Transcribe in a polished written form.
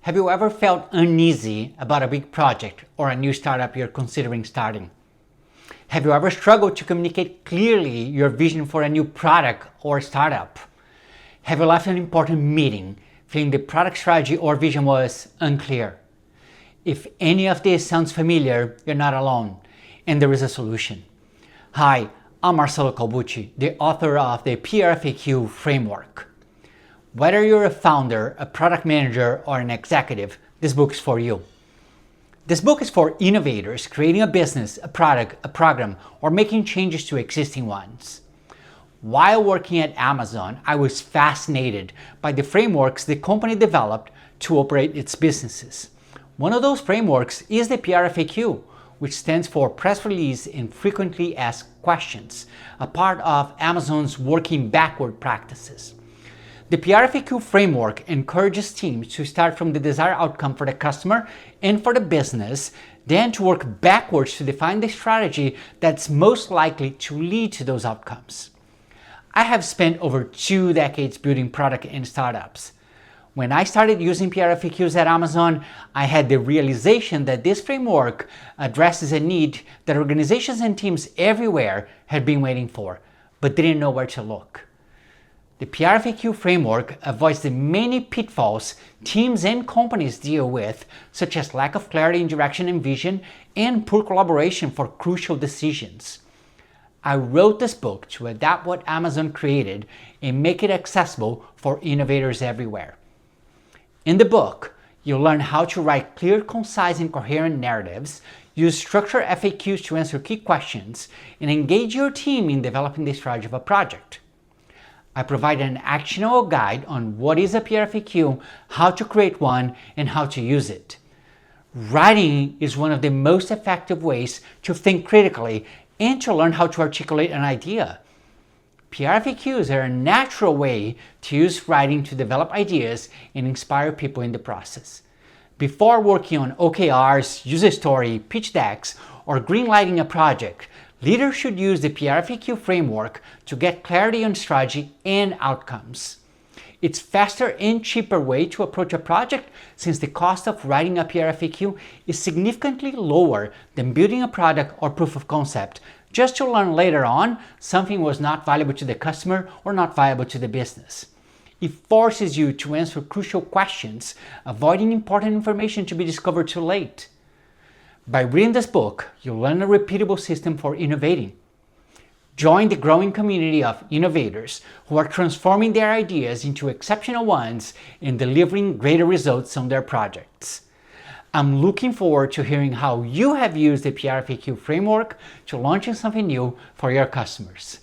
Have you ever felt uneasy about a big project or a new startup you're considering starting? Have you ever struggled to communicate clearly your vision for a new product or startup? Have you left an important meeting feeling the product strategy or vision was unclear? If any of this sounds familiar, you're not alone, and there is a solution. Hi, I'm Marcelo Calbucci, the author of the PRFAQ Framework. Whether you're a founder, a product manager, or an executive, this book is for you. This book is for innovators creating a business, a product, a program, or making changes to existing ones. While working at Amazon, I was fascinated by the frameworks the company developed to operate its businesses. One of those frameworks is the PRFAQ, which stands for Press Release and Frequently Asked Questions, a part of Amazon's working backward practices. The PRFAQ framework encourages teams to start from the desired outcome for the customer and for the business, then to work backwards to define the strategy that's most likely to lead to those outcomes. I have spent over 2 decades building product and startups. When I started using PRFAQs at Amazon, I had the realization that this framework addresses a need that organizations and teams everywhere had been waiting for, but didn't know where to look. The PRFAQ framework avoids the many pitfalls teams and companies deal with, such as lack of clarity in direction and vision and poor collaboration for crucial decisions. I wrote this book to adapt what Amazon created and make it accessible for innovators everywhere. In the book, you'll learn how to write clear, concise, and coherent narratives, use structured FAQs to answer key questions, and engage your team in developing the strategy of a project. I provide an actionable guide on what is a PRFAQ, how to create one, and how to use it. Writing is one of the most effective ways to think critically and to learn how to articulate an idea. PRFAQs are a natural way to use writing to develop ideas and inspire people in the process. Before working on OKRs, user story, pitch decks, or greenlighting a project, leaders should use the PRFAQ framework to get clarity on strategy and outcomes. It's a faster and cheaper way to approach a project since the cost of writing a PRFAQ is significantly lower than building a product or proof of concept, just to learn later on something was not valuable to the customer or not viable to the business. It forces you to answer crucial questions, avoiding important information to be discovered too late. By reading this book, you'll learn a repeatable system for innovating. Join the growing community of innovators who are transforming their ideas into exceptional ones and delivering greater results on their projects. I'm looking forward to hearing how you have used the PRFAQ framework to launching something new for your customers.